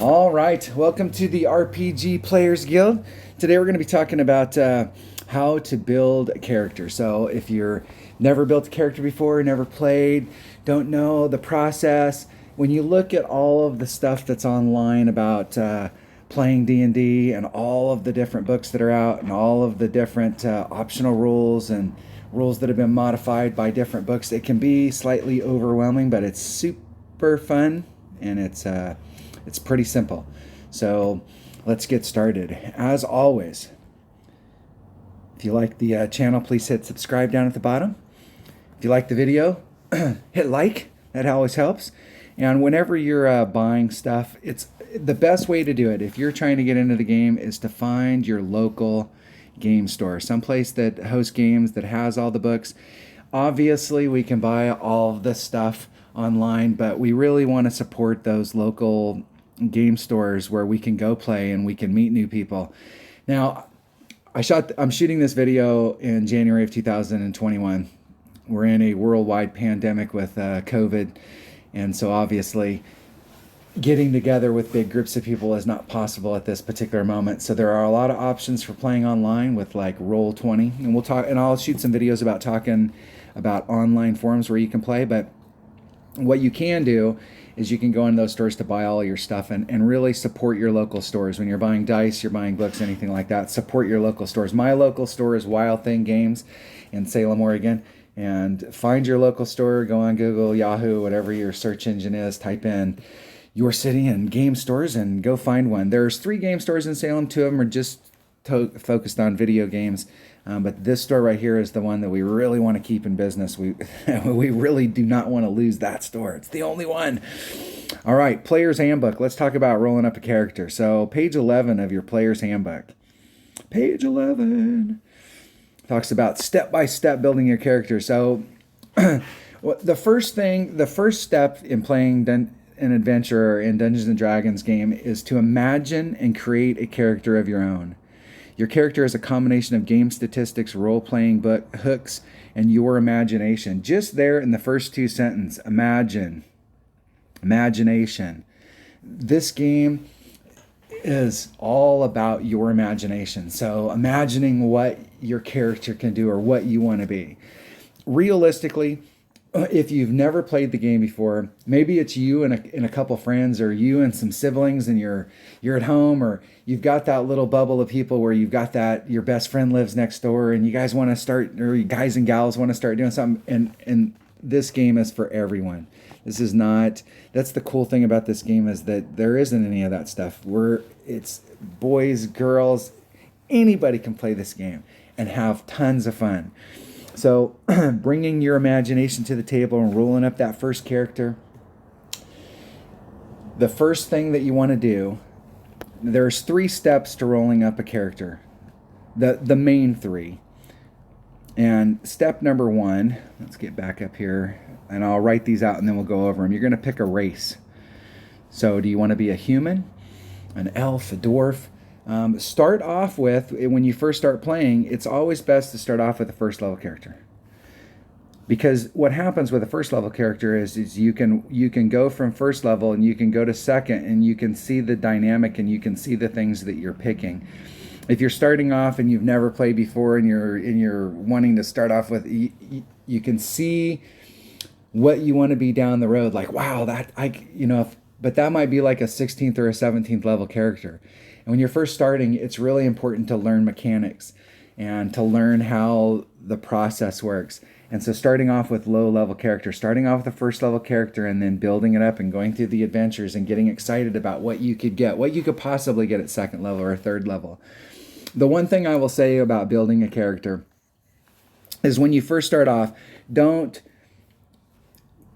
All right, welcome to the RPG Players Guild. Today we're going to be talking about how to build a character. So if you're never built a character before, never played, don't know the process, when you look at all of the stuff that's online about playing D&D and all of the different books that are out and all of the different optional rules and rules that have been modified by different books, it can be slightly overwhelming, but it's super fun and it's pretty simple. So let's get started. As always, if you like the channel, please hit subscribe down at the bottom. If you like the video, hit like. That always helps. And whenever you're buying stuff, it's the best way to do it, if you're trying to get into the game, is to find your local game store, someplace that hosts games, that has all the books. Obviously, we can buy all of this stuff online, but we really want to support those local game stores where we can go play and we can meet new people. Now, I'm shooting this video in January of 2021. We're in a worldwide pandemic with COVID, and so obviously getting together with big groups of people is not possible at this particular moment. So there are a lot of options for playing online with like Roll20, and we'll talk, and I'll shoot some videos about talking about online forums where you can play. But what you can do is you can go in those stores to buy all your stuff and really support your local stores. When you're buying dice, you're buying books, anything like that, support your local stores. My local store is Wild Thing Games in Salem, Oregon. And find your local store, go on Google, Yahoo, whatever your search engine is, type in your city and game stores and go find one. There's 3 game stores in Salem. 2 of them are just focused on video games. But this store right here is the one that we really want to keep in business. We really do not want to lose that store. It's the only one. All right, Player's Handbook. Let's talk about rolling up a character. So page 11 of your Player's Handbook. Page 11 talks about step-by-step building your character. So the first step in playing an adventure in Dungeons and Dragons game is to imagine and create a character of your own. Your character is a combination of game statistics, role-playing book hooks, and your imagination. Just there in the first 2 sentences, imagination. This game is all about your imagination. So imagining what your character can do or what you want to be. Realistically, if you've never played the game before, maybe it's you and a couple friends, or you and some siblings, and you're at home, or you've got that little bubble of people where you've got that your best friend lives next door, and you guys want to start, or you guys and gals want to start doing something, and this game is for everyone. This is not. That's the cool thing about this game, is that there isn't any of that stuff. It's boys, girls, anybody can play this game and have tons of fun. So bringing your imagination to the table and rolling up that first character. The first thing that you want to do, there's 3 steps to rolling up a character. The main 3. And step number 1, let's get back up here, and I'll write these out and then we'll go over them. You're going to pick a race. So do you want to be a human, an elf, a dwarf? Start off with, when you first start playing, it's always best to start off with a first level character. Because what happens with a first level character is you can go from first level and you can go to second, and you can see the dynamic and you can see the things that you're picking. If you're starting off and you've never played before and you're wanting to start off with, you can see what you want to be down the road. Like, wow, but that might be like a 16th or a 17th level character. And when you're first starting, it's really important to learn mechanics and to learn how the process works. And so starting off with low-level character, starting off with a first-level character, and then building it up and going through the adventures and getting excited about what you could get, what you could possibly get at second level or third level. The one thing I will say about building a character is when you first start off,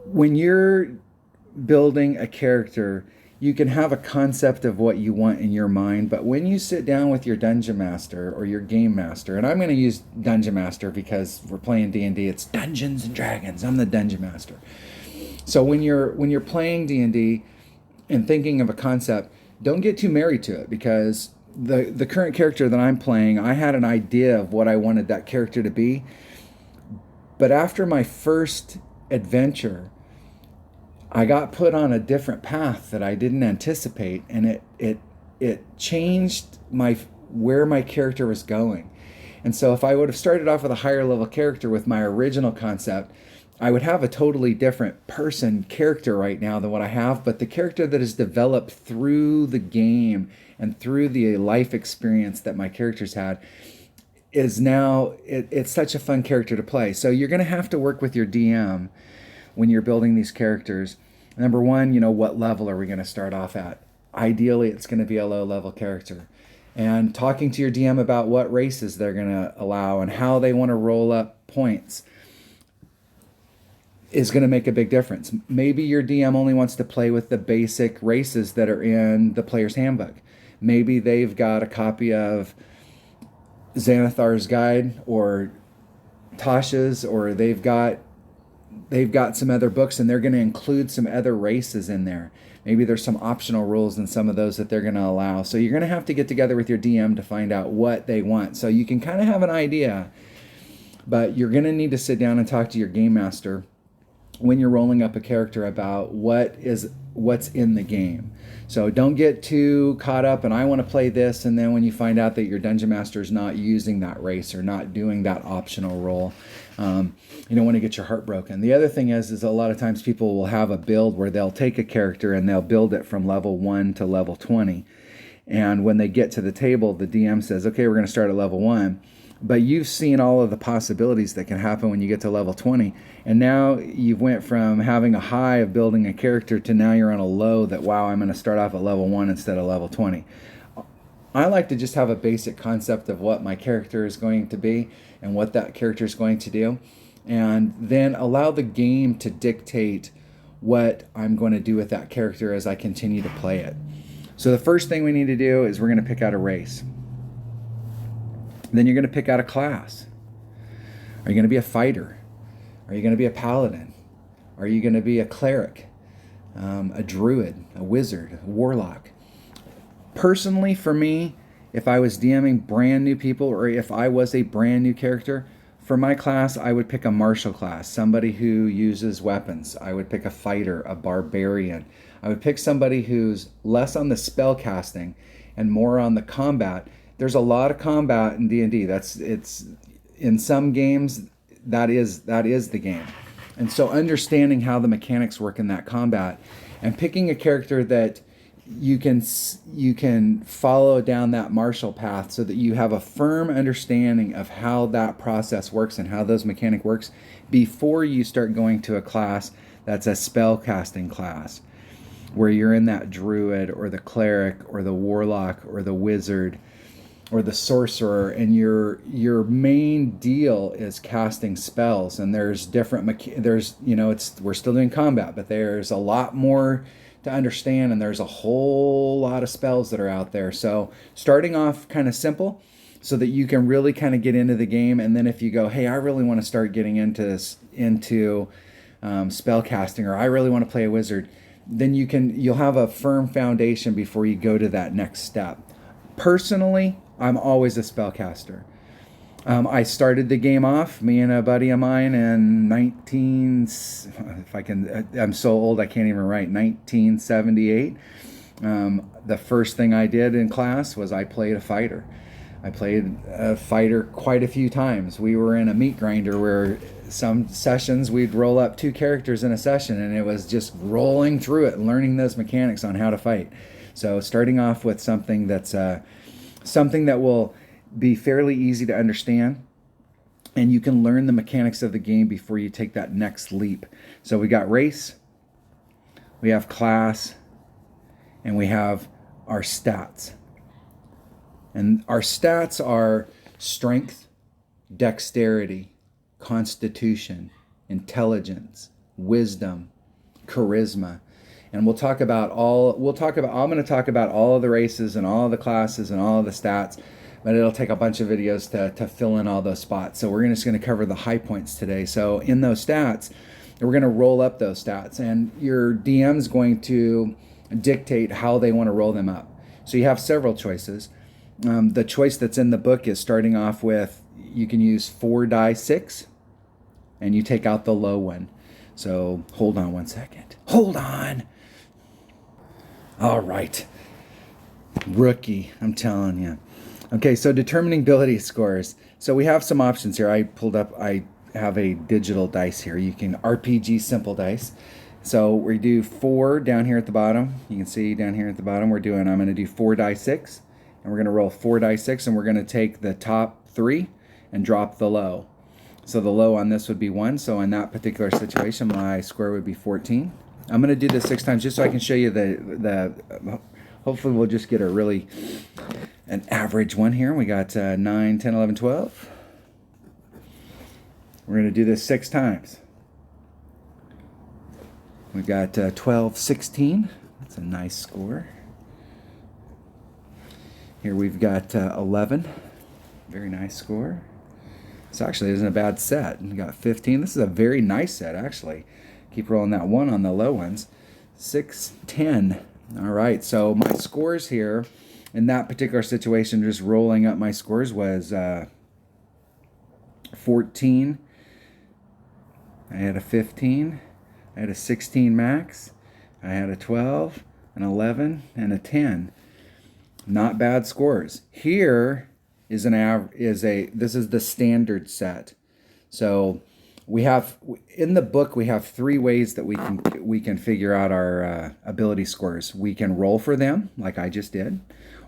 when you're building a character, you can have a concept of what you want in your mind, but when you sit down with your dungeon master or your game master, and I'm going to use dungeon master because we're playing D&D, it's Dungeons and Dragons. I'm the dungeon master. So when you're playing D&D and thinking of a concept, don't get too married to it, because the current character that I'm playing, I had an idea of what I wanted that character to be, but after my first adventure, I got put on a different path that I didn't anticipate, and it changed where my character was going. And so if I would have started off with a higher level character with my original concept, I would have a totally different character right now than what I have. But the character that is developed through the game and through the life experience that my characters had is now, it's such a fun character to play. So you're going to have to work with your DM when you're building these characters. Number one, what level are we going to start off at? Ideally, it's going to be a low level character. And talking to your DM about what races they're going to allow and how they want to roll up points is going to make a big difference. Maybe your DM only wants to play with the basic races that are in the player's handbook. Maybe they've got a copy of Xanathar's Guide or Tasha's, or they've got some other books and they're going to include some other races in there. Maybe there's some optional rules in some of those that they're going to allow. So you're going to have to get together with your DM to find out what they want. So you can kind of have an idea, but you're going to need to sit down and talk to your game master when you're rolling up a character about what's in the game. So don't get too caught up and I want to play this, and then when you find out that your dungeon master is not using that race or not doing that optional role, you don't want to get your heart broken. The other thing is a lot of times people will have a build where they'll take a character and they'll build it from level 1 to level 20. And when they get to the table, the DM says, okay, we're going to start at level 1. But you've seen all of the possibilities that can happen when you get to level 20. And now you've went from having a high of building a character to now you're on a low that, wow, I'm going to start off at level 1 instead of level 20. I like to just have a basic concept of what my character is going to be and what that character is going to do. And then allow the game to dictate what I'm going to do with that character as I continue to play it. So the first thing we need to do is we're going to pick out a race. Then you're going to pick out a class. Are you going to be a fighter? Are you going to be a paladin? Are you going to be a cleric, a druid, a wizard, a warlock? Personally, for me, if I was DMing brand new people or if I was a brand new character, for my class, I would pick a martial class, somebody who uses weapons. I would pick a fighter, a barbarian. I would pick somebody who's less on the spell casting and more on the combat. There's a lot of combat in D&D. It's in some games that is the game. And so understanding how the mechanics work in that combat and picking a character that you can follow down that martial path so that you have a firm understanding of how that process works and how those mechanic works before you start going to a class that's a spell casting class where you're in that druid or the cleric or the warlock or the wizard or the sorcerer, and your main deal is casting spells. And there's different we're still doing combat, but there's a lot more to understand, and there's a whole lot of spells that are out there. So starting off kind of simple so that you can really kind of get into the game, and then if you go, hey, I really want to start getting into spell casting, or I really want to play a wizard, then you'll have a firm foundation before you go to that next step. Personally, I'm always a spellcaster. I started the game off, me and a buddy of mine, in I'm so old I can't even write, 1978. The first thing I did in class was I played a fighter. I played a fighter quite a few times. We were in a meat grinder where some sessions we'd roll up 2 characters in a session, and it was just rolling through it and learning those mechanics on how to fight. So starting off with something that's something that will be fairly easy to understand, and you can learn the mechanics of the game before you take that next leap. So we got race, we have class, and we have our stats. And our stats are strength, dexterity, constitution, intelligence, wisdom, charisma. And I'm going to talk about all of the races and all of the classes and all of the stats, but it'll take a bunch of videos to fill in all those spots. So we're just going to cover the high points today. So in those stats, we're going to roll up those stats, and your DM is going to dictate how they want to roll them up. So you have several choices. The choice that's in the book is starting off with, you can use 4 die 6, and you take out the low one. So hold on one second. Hold on. All right. Rookie, I'm telling you. Okay, so determining ability scores. So we have some options here. I have a digital dice here. You can RPG simple dice. So we do 4 down here at the bottom. You can see down here at the bottom, I'm going to do 4 die 6. And we're going to roll 4 die 6, and we're going to take the top 3 and drop the low. So the low on this would be 1. So in that particular situation, my score would be 14. I'm going to do this 6 times just so I can show you hopefully we'll just get an average one here. We got 9, 10, 11, 12. We're going to do this 6 times. We got 12, 16. That's a nice score. Here we've got 11. Very nice score. This actually isn't a bad set. We got 15. This is a very nice set, actually. Keep rolling that 1 on the low ones. 6, 10. All right, so my scores here in that particular situation, just rolling up my scores, was 14. I had a 15. I had a 16 max. I had a 12, an 11, and a 10. Not bad scores. Here is this is the standard set. So in the book we have 3 ways that we can figure out our ability scores. We can roll for them like I just did,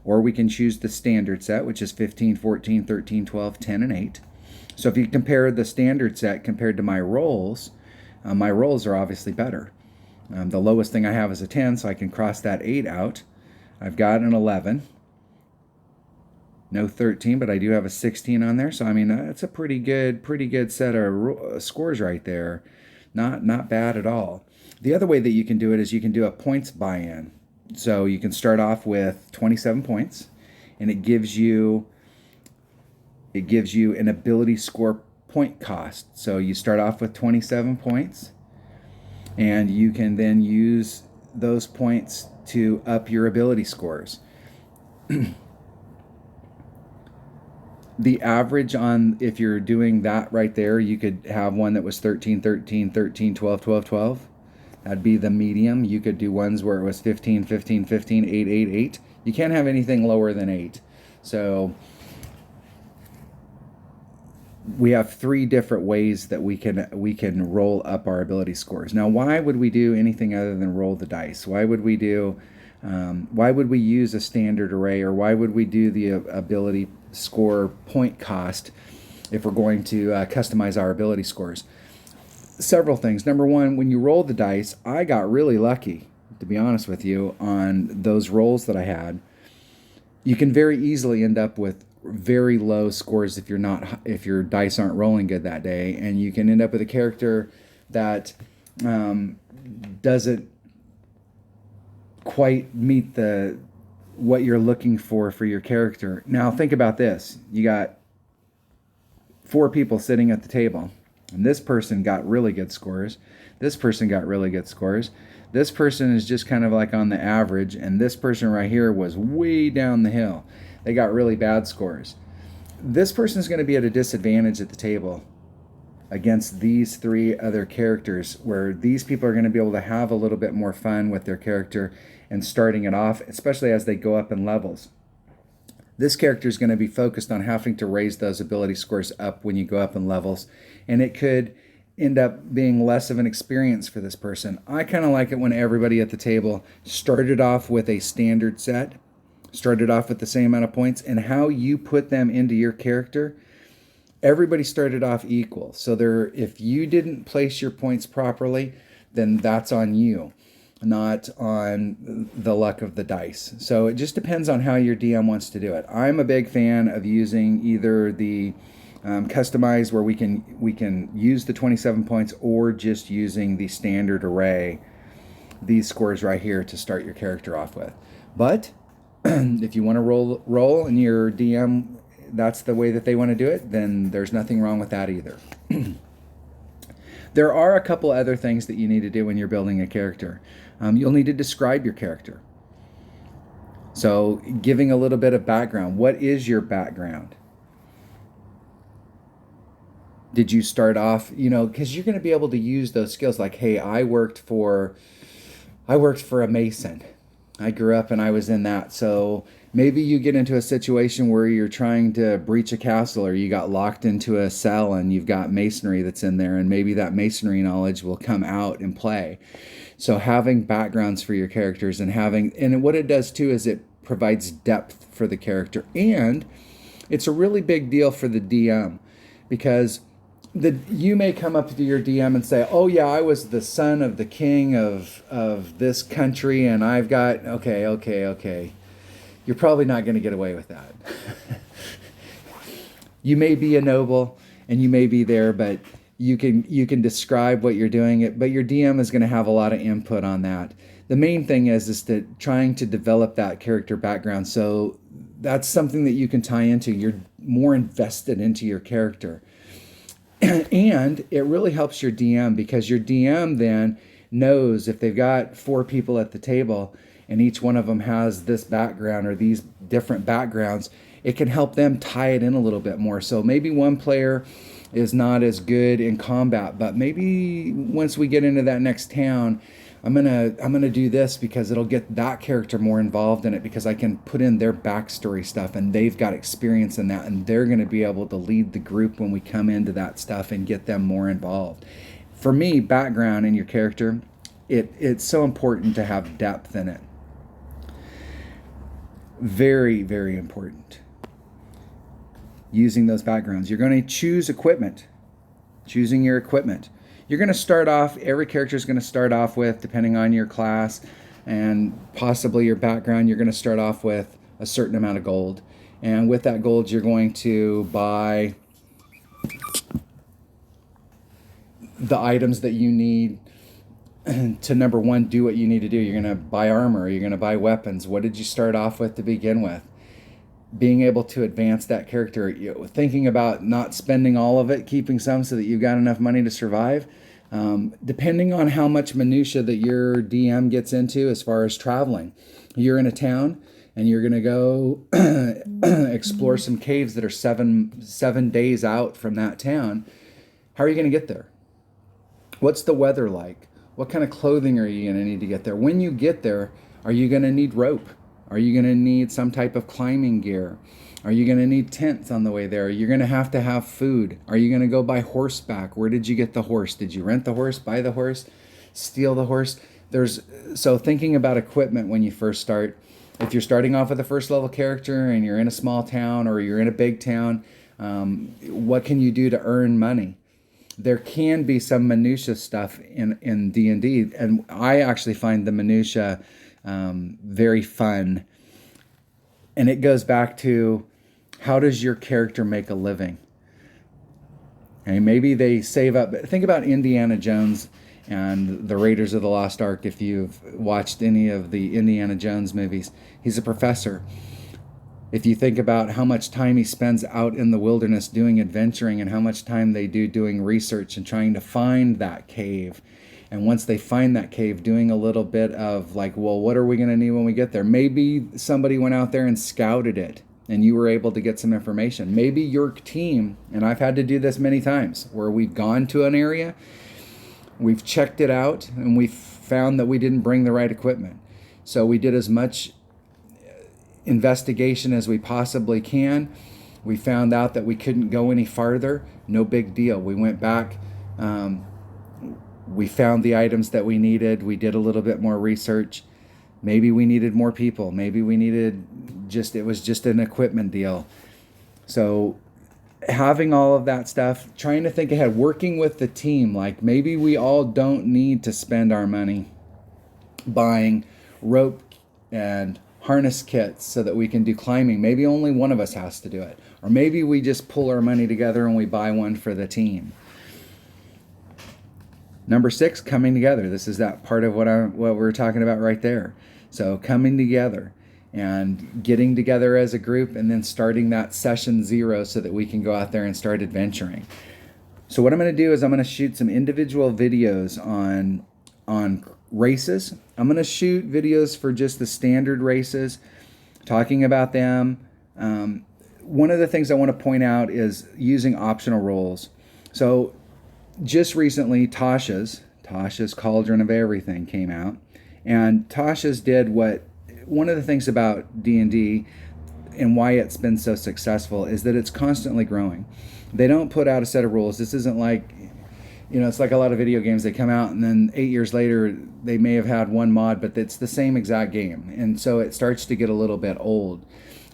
or we can choose the standard set, which is 15, 14, 13, 12, 10, and 8. So if you compare the standard set compared to my rolls are obviously better. The lowest thing I have is a 10, so I can cross that 8 out. I've got an 11. No 13, but I do have a 16 on there. So I mean, that's a pretty good set of scores right there. Not bad at all. The other way that you can do it is you can do a points buy-in. So you can start off with 27 points, and it gives you an ability score point cost. So you start off with 27 points, and you can then use those points to up your ability scores. The average on, if you're doing that right there, you could have one that was 13, 13, 13, 12, 12, 12. That'd be the medium. You could do ones where it was 15, 15, 15, 8, 8, 8. You can't have anything lower than 8. So we have 3 different ways that we can roll up our ability scores. Now, why would we do anything other than roll the dice? Why would we use a standard array, or why would we do the ability score point cost if we're going to customize our ability scores? Several things. Number one, when you roll the dice, I got really lucky, to be honest with you, on those rolls that I had. You can very easily end up with very low scores if your dice aren't rolling good that day, and you can end up with a character that doesn't quite meet what you're looking for your character. Now think about this. You got 4 people sitting at the table, and this person got really good scores. This person got really good scores. This person is just kind of like on the average, and this person right here was way down the hill. They got really bad scores. This person is going to be at a disadvantage at the table against these 3 other characters, where these people are going to be able to have a little bit more fun with their character and starting it off, especially as they go up in levels. This character is going to be focused on having to raise those ability scores up when you go up in levels, and it could end up being less of an experience for this person. I kind of like it when everybody at the table started off with a standard set, started off with the same amount of points, and how you put them into your character, everybody started off equal. So if you didn't place your points properly, then that's on you, not on the luck of the dice. So it just depends on how your DM wants to do it. I'm a big fan of using either the customized, where we can use the 27 points, or just using the standard array, these scores right here, to start your character off with. But if you want to roll and your DM, that's the way that they want to do it, then there's nothing wrong with that either. There are a couple other things that you need to do when you're building a character. You'll need to describe your character. So giving a little bit of background. What is your background? Did you start off, because you're going to be able to use those skills like, hey, I worked for a mason. I grew up and I was in that. So maybe you get into a situation where you're trying to breach a castle, or you got locked into a cell and you've got masonry that's in there, and maybe that masonry knowledge will come out and play. So having backgrounds for your characters, and what it does too is it provides depth for the character. And it's a really big deal for the DM, because you may come up to your DM and say, "Oh yeah, I was the son of the king of this country, and I've got okay." You're probably not going to get away with that. You may be a noble, and you may be there, but you can describe what you're doing. But your DM is going to have a lot of input on that. The main thing is that trying to develop that character background. So that's something that you can tie into. You're more invested into your character. And it really helps your DM, because your DM then knows if they've got 4 people at the table and each one of them has this background or these different backgrounds, it can help them tie it in a little bit more. So maybe one player is not as good in combat, but maybe once we get into that next town, I'm gonna do this because it'll get that character more involved in it, because I can put in their backstory stuff and they've got experience in that, and they're gonna be able to lead the group when we come into that stuff and get them more involved. For me, background in your character, it's so important to have depth in it. Very, very important. Using those backgrounds. You're going to choose equipment. Choosing your equipment. You're going to start off, every character is going to start off with, depending on your class and possibly your background, you're going to start off with a certain amount of gold. And with that gold, you're going to buy the items that you need to, number one, do what you need to do. You're going to buy armor. You're going to buy weapons. What did you start off with to begin with? Being able to advance that character, thinking about not spending all of it, keeping some so that you've got enough money to survive. Depending on how much minutia that your DM gets into as far as traveling. You're in a town and you're going to go explore some caves that are seven days out from that town. How are you going to get there? What's the weather like? What kind of clothing are you going to need to get there? When you get there, are you going to need rope? Are you going to need some type of climbing gear? Are you going to need tents on the way there? You're going to have food. Are you going to go by horseback? Where did you get the horse? Did you rent the horse, buy the horse, steal the horse? So thinking about equipment when you first start, if you're starting off with a first level character and you're in a small town or you're in a big town, what can you do to earn money? There can be some minutia stuff in D&D, and I actually find the minutia very fun. And it goes back to, how does your character make a living? And maybe they save up. Think about Indiana Jones and the Raiders of the Lost Ark. If you've watched any of the Indiana Jones movies, he's a professor. If you think about how much time he spends out in the wilderness doing adventuring, and how much time they do doing research and trying to find that cave. And once they find that cave, doing a little bit of like, well, what are we going to need when we get there? Maybe somebody went out there and scouted it and you were able to get some information. Maybe your team, and I've had to do this many times, where we've gone to an area, we've checked it out, and we've found that we didn't bring the right equipment. So we did as much investigation as we possibly can. We found out that we couldn't go any farther. No big deal. We went back. We found the items that we needed. We did a little bit more research. Maybe we needed more people. Maybe we needed it was just an equipment deal. So having all of that stuff, trying to think ahead, working with the team, like maybe we all don't need to spend our money buying rope and harness kits so that we can do climbing. Maybe only one of us has to do it. Or maybe we just pull our money together and we buy one for the team. Number 6, coming together. This is that part of what we're talking about right there. So coming together and getting together as a group, and then starting that session 0 so that we can go out there and start adventuring. So what I'm going to do is I'm going to shoot some individual videos on races. I'm going to shoot videos for just the standard races, talking about them. One of the things I want to point out is using optional roles. So just recently, Tasha's Cauldron of Everything came out, and Tasha's did what one of the things about D&D and why it's been so successful is that it's constantly growing. They don't put out a set of rules. This isn't like, it's like a lot of video games. They come out and then 8 years later they may have had one mod, but it's the same exact game, and so it starts to get a little bit old.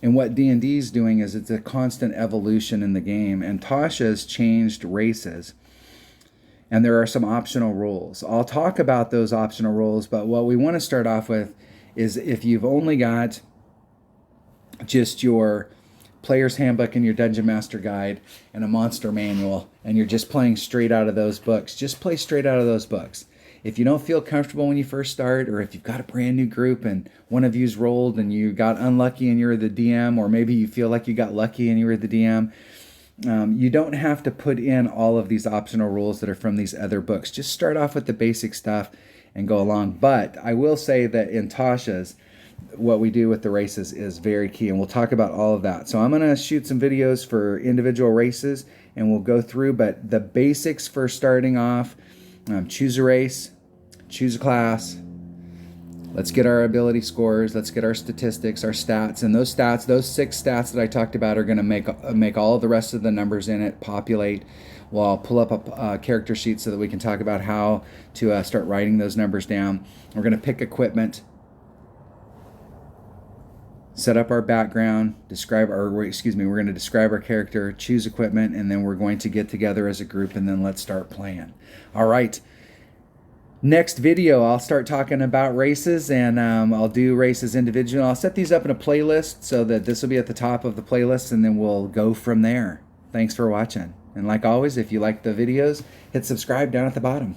And what D&D is doing is it's a constant evolution in the game, and Tasha's changed races. And there are some optional rules. I'll talk about those optional rules, but what we want to start off with is if you've only got just your player's handbook and your dungeon master guide and a monster manual, and you're just playing straight out of those books, just play straight out of those books. If you don't feel comfortable when you first start, or if you've got a brand new group and one of you's rolled and you got unlucky and you're the DM, or maybe you feel like you got lucky and you were the DM, you don't have to put in all of these optional rules that are from these other books. Just start off with the basic stuff and go along. But I will say that in Tasha's, what we do with the races is very key, and we'll talk about all of that. So I'm going to shoot some videos for individual races, and we'll go through, but the basics for starting off, choose a race, choose a class, let's get our ability scores, let's get our statistics, our stats, and those 6 stats that I talked about are going to make all of the rest of the numbers in it populate. Well, I'll pull up a character sheet so that we can talk about how to start writing those numbers down. We're going to pick equipment, set up our background, we're going to describe our character, choose equipment, and then we're going to get together as a group, and then let's start playing. All right. Next video, I'll start talking about races, and I'll do races individually. I'll set these up in a playlist so that this will be at the top of the playlist, and then we'll go from there. Thanks for watching. And like always, if you like the videos, hit subscribe down at the bottom.